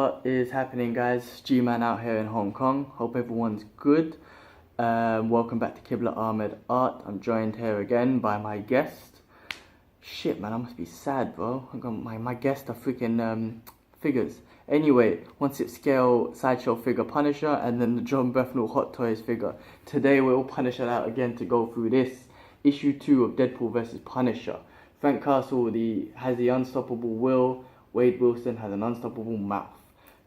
What is happening, guys? Gman out here in Hong Kong. Hope everyone's good. Welcome back to Qibla Ahmed Art. I'm joined here again by my guest. Shit, man, I must be sad, bro. I got my guest are freaking figures. Anyway, 1/6 scale sideshow figure Punisher, and then the John Bethnal Hot Toys figure. Today we're all Punisher out again to go through this issue 2 of Deadpool vs Punisher. Frank Castle has the unstoppable will. Wade Wilson has an unstoppable mouth.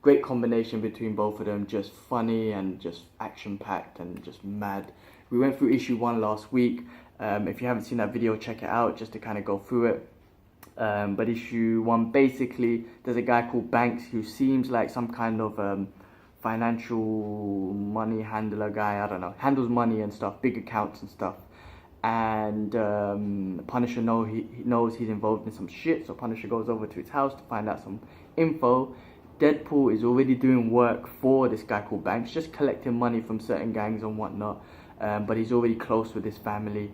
Great combination between both of them, just funny and just action-packed and just mad. We went through issue 1 last week. If you haven't seen that video, check it out just to kind of go through it. But issue 1, basically, there's a guy called Banks who seems like some kind of financial money handler guy, I don't know, handles money and stuff, big accounts and stuff. And Punisher he knows he's involved in some shit, so Punisher goes over to his house to find out some info. Deadpool is already doing work for this guy called Banks, just collecting money from certain gangs and whatnot, but he's already close with his family,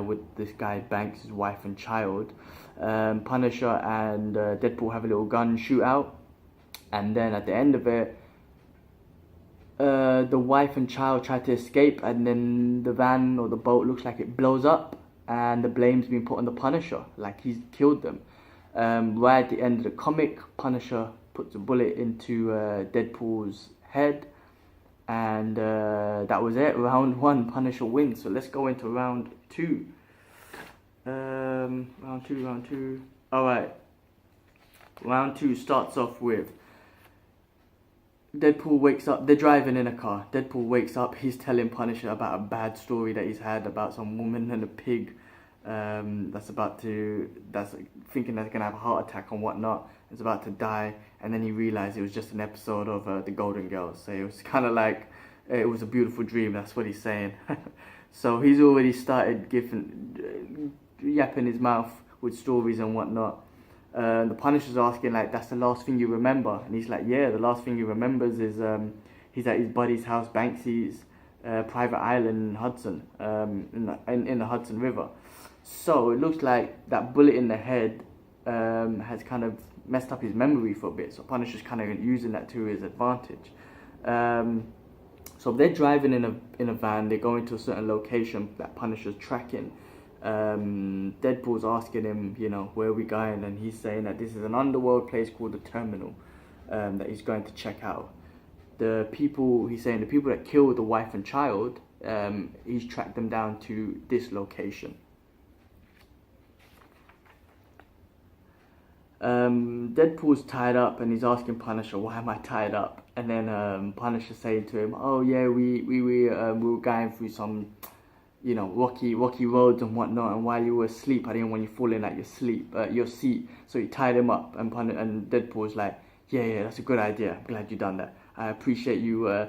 with this guy Banks, his wife and child. Punisher and Deadpool have a little gun shootout, and then at the end of it, the wife and child try to escape, and then the van or the boat looks like it blows up, and the blame's been put on the Punisher, like he's killed them. Right at the end of the comic, Punisher puts a bullet into Deadpool's head, and that was it. Round 1, Punisher wins. So let's go into round 2. Round two. Alright. Round 2 starts off with Deadpool wakes up. They're driving in a car. Deadpool wakes up. He's telling Punisher about a bad story that he's had about some woman and a pig that's thinking that's gonna have a heart attack and whatnot. Is about to die, and then he realized it was just an episode of The Golden Girls. So it was kind of like it was a beautiful dream. That's what he's saying. So he's already started yapping his mouth with stories and whatnot. The Punisher's asking, like, that's the last thing you remember? And he's like, yeah, the last thing he remembers is he's at his buddy's house, Banksy's private island in Hudson, in the Hudson River. So it looks like that bullet in the head has kind of messed up his memory for a bit. So Punisher's kind of using that to his advantage. So they're driving in a van. They're going to a certain location that Punisher's tracking. Deadpool's asking him, you know, where are we going? And he's saying that this is an underworld place called the Terminal that he's going to check out. He's saying the people that killed the wife and child, he's tracked them down to this location. Deadpool's tied up and he's asking Punisher, why am I tied up? And then Punisher's saying to him, oh yeah, we were going through some, you know, rocky roads and whatnot, and while you were asleep, I didn't want you falling at your seat, so he tied him up, and Deadpool was like, yeah, that's a good idea, I'm glad you done that, I appreciate you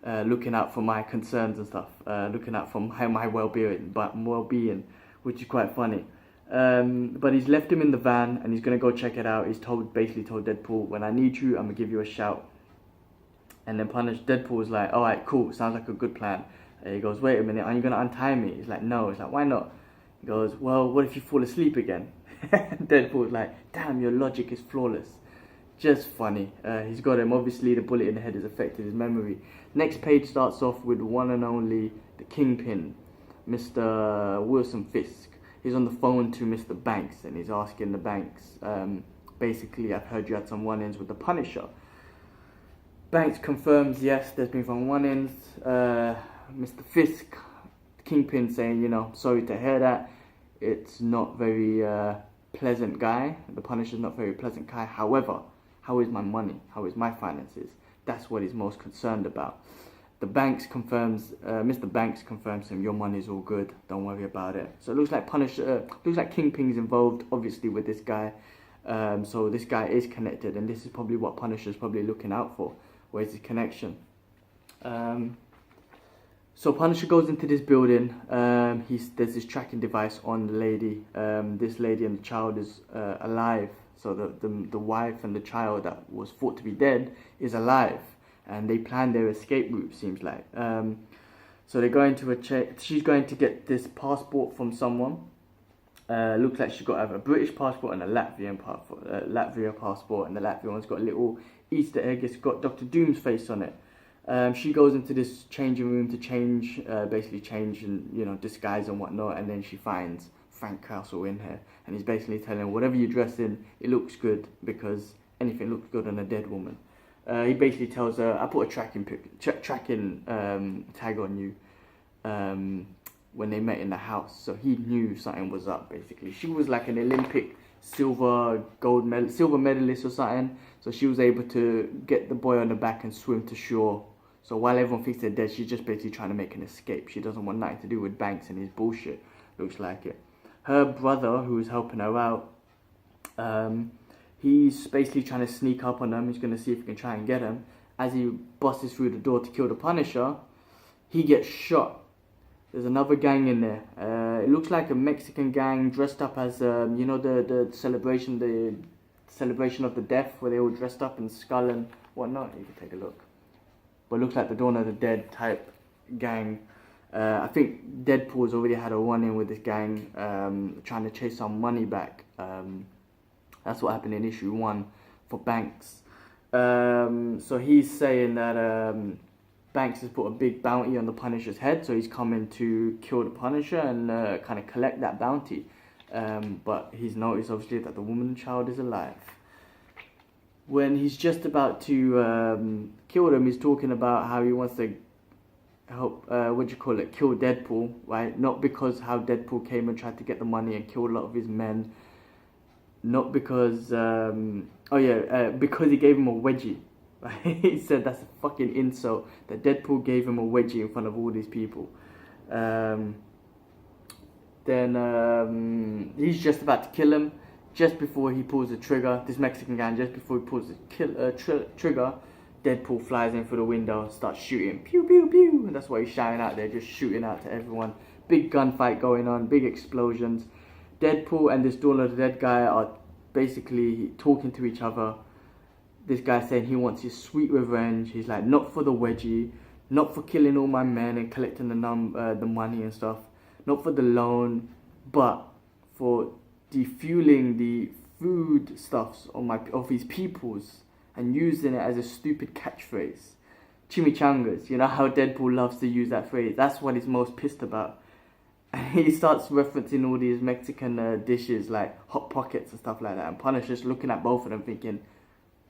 looking out for my concerns and stuff, looking out for my well-being, which is quite funny. But he's left him in the van, and he's gonna go check it out. He's basically told Deadpool, when I need you, I'm gonna give you a shout. And then Deadpool was like, alright, cool, sounds like a good plan. He goes, wait a minute, are you going to untie me? He's like, no. He's like, why not? He goes, well, what if you fall asleep again? Deadpool's like, damn, your logic is flawless. Just funny. He's got him. Obviously, the bullet in the head has affected his memory. Next page starts off with one and only the Kingpin, Mr. Wilson Fisk. He's on the phone to Mr. Banks, and he's asking the Banks, basically, I've heard you had some run-ins with the Punisher. Banks confirms, yes, there's been some run-ins. Mr. Fisk, Kingpin, saying, you know, sorry to hear that. It's not very pleasant guy. The Punisher's not very pleasant guy. However, how is my money? How is my finances? That's what he's most concerned about. The Banks confirms, Mr. Banks confirms him, your money's all good. Don't worry about it. So it looks like Kingpin's involved, obviously, with this guy. So this guy is connected, and this is probably what Punisher's probably looking out for. Where's the connection? So Punisher goes into this building. There's this tracking device on the lady. This lady and the child is alive. So the wife and the child that was thought to be dead is alive, and they plan their escape route. Seems like. So they're going to she's going to get this passport from someone, Looks like she's got either a British passport and a Latvian passport. Latvia passport, and the Latvian one's got a little Easter egg. It's got Dr. Doom's face on it. She goes into this changing room to change, basically change and disguise and whatnot, and then she finds Frank Castle in here, and he's basically telling her, whatever you dress in, it looks good because anything looks good on a dead woman. He basically tells her, I put a tracking tag on you when they met in the house, so he knew something was up. Basically, she was like an Olympic silver medalist or something, so she was able to get the boy on the back and swim to shore. So while everyone thinks they're dead, she's just basically trying to make an escape. She doesn't want nothing to do with Banks and his bullshit. Looks like it. Her brother, who was helping her out, he's basically trying to sneak up on them. He's going to see if he can try and get him. As he busts through the door to kill the Punisher, he gets shot. There's another gang in there. It looks like a Mexican gang dressed up as, the celebration of the death, where they all dressed up in skull and whatnot. You can take a look. But it looks like the Dawn of the Dead type gang. I think Deadpool's already had a run-in with this gang, trying to chase some money back. That's what happened in issue 1 for Banks. So he's saying that Banks has put a big bounty on the Punisher's head, so he's coming to kill the Punisher and kind of collect that bounty. But he's noticed, obviously, that the woman and child is alive. When he's just about to kill them, he's talking about how he wants to help, kill Deadpool, right? Not because how Deadpool came and tried to get the money and kill a lot of his men. Not because, because he gave him a wedgie. Right? He said that's a fucking insult that Deadpool gave him a wedgie in front of all these people. Then he's just about to kill him. Just before he pulls the trigger, this Mexican guy, just before he pulls the trigger, Deadpool flies in through the window, starts shooting, pew pew pew, and that's why he's shouting out there, just shooting out to everyone. Big gunfight going on, big explosions. Deadpool and this Dawn of the Dead guy are basically talking to each other. This guy saying he wants his sweet revenge. He's like, not for the wedgie, not for killing all my men and collecting the money and stuff, not for the loan, but for defueling the food stuffs of his peoples and using it as a stupid catchphrase. Chimichangas, you know how Deadpool loves to use that phrase. That's what he's most pissed about. And he starts referencing all these Mexican dishes like Hot Pockets and stuff like that. And Punisher's looking at both of them thinking,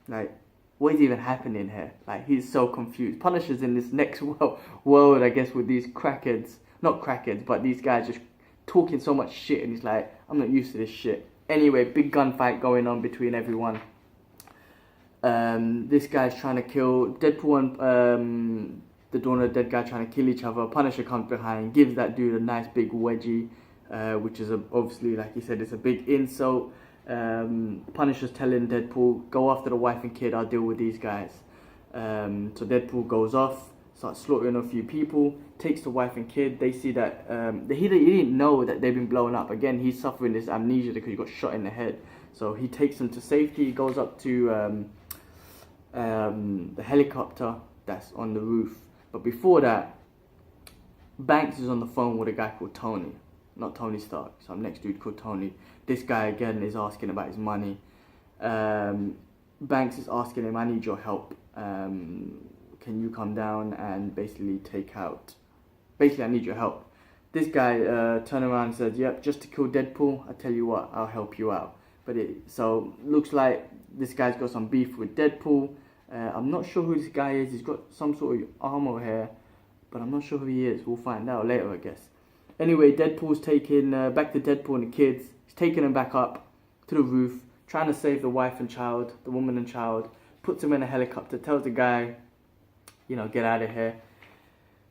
like, what is even happening here? Like, he's so confused. Punisher's in this next world, I guess, with these crackheads. Not crackheads, but these guys just talking so much shit. And he's like, I'm not used to this shit. Anyway, big gunfight going on between everyone. This guy's trying to kill Deadpool and the Dawn of the Dead guy trying to kill each other. Punisher comes behind, gives that dude a nice big wedgie, which is obviously, like he said, it's a big insult. Punisher's telling Deadpool, go after the wife and kid, I'll deal with these guys. So Deadpool goes off, starts slaughtering a few people, takes the wife and kid. They see that he didn't know that they've been blown up. Again, he's suffering this amnesia because he got shot in the head. So he takes them to safety. He goes up to the helicopter that's on the roof. But before that, Banks is on the phone with a guy called Tony. Not Tony Stark, some next dude called Tony. This guy again is asking about his money. Banks is asking him, I need your help. Can you come down and basically take out... Basically, I need your help. This guy turned around and said, yep, just to kill Deadpool, I tell you what, I'll help you out. So looks like this guy's got some beef with Deadpool. I'm not sure who this guy is. He's got some sort of armor here, but I'm not sure who he is. We'll find out later, I guess. Anyway, Deadpool's taking back to Deadpool and the kids. He's taking them back up to the roof, trying to save the wife and child, the woman and child. Puts him in a helicopter, tells the guy, get out of here.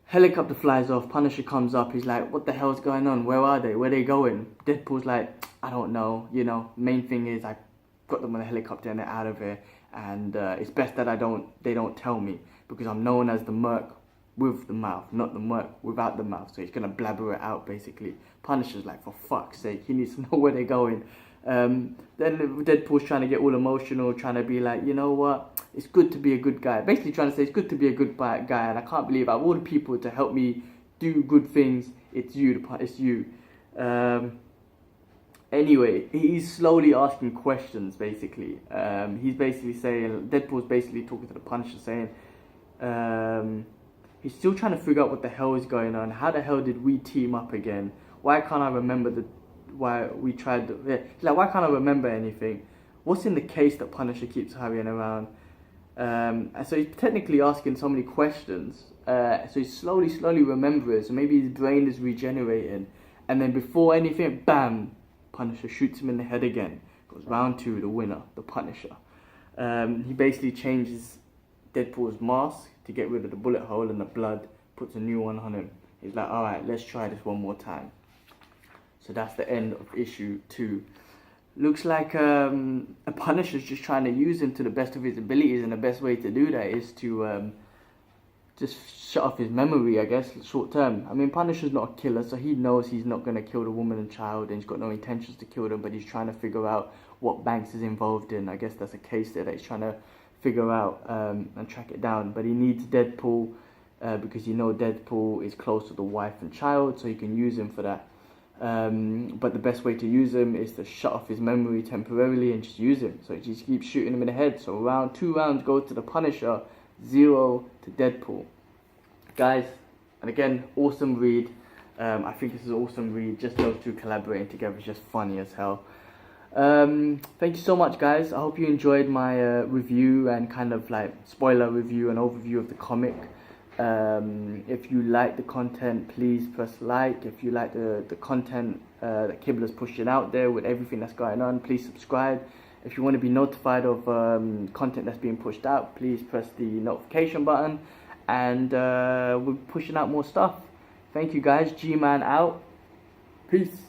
Helicopter flies off, Punisher comes up, he's like, what the hell's going on? Where are they? Where are they going? Deadpool's like, I don't know, main thing is I got them on a helicopter and they're out of here. And it's best that they don't tell me, because I'm known as the Merc with the mouth, not the Merc without the mouth. So he's going to blabber it out, basically. Punisher's like, for fuck's sake, he needs to know where they're going. Then Deadpool's trying to get all emotional, trying to be like, you know what, it's good to be a good guy. Basically trying to say it's good to be a good guy, and I can't believe out of all the people to help me do good things, it's you. Anyway, he's slowly asking questions, basically. He's basically saying, Deadpool's basically talking to the Punisher, saying, he's still trying to figure out what the hell is going on. How the hell did we team up again? Why can't I remember why we tried he's like, why can't I remember anything? What's in the case that Punisher keeps carrying around? And so he's technically asking so many questions. So he's slowly remembering. So maybe his brain is regenerating. And then before anything, bam! Punisher shoots him in the head again. Goes round 2, the winner, the Punisher. He basically changes Deadpool's mask to get rid of the bullet hole and the blood, puts a new one on him. He's like, alright, let's try this one more time. So that's the end of issue 2. Looks like a Punisher's just trying to use him to the best of his abilities, and the best way to do that is to just shut off his memory, I guess, short term. I mean, Punisher's not a killer, so he knows he's not going to kill the woman and child, and he's got no intentions to kill them, but he's trying to figure out what Banks is involved in. I guess that's a case there that he's trying to figure out and track it down. But he needs Deadpool because Deadpool is close to the wife and child, so he can use him for that. But the best way to use him is to shut off his memory temporarily and just use him. So he just keeps shooting him in the head. So 2 rounds go to the Punisher, 0 to Deadpool. Guys, and again, awesome read. I think this is an awesome read. Just those two collaborating together is just funny as hell. Thank you so much, guys. I hope you enjoyed my review and kind of like spoiler review and overview of the comic. If you like the content, please press like. If you like the content that Kibler's pushing out there with everything that's going on, please subscribe. If you want to be notified of content that's being pushed out, please press the notification button. And we're pushing out more stuff. Thank you, guys. Gman out. Peace.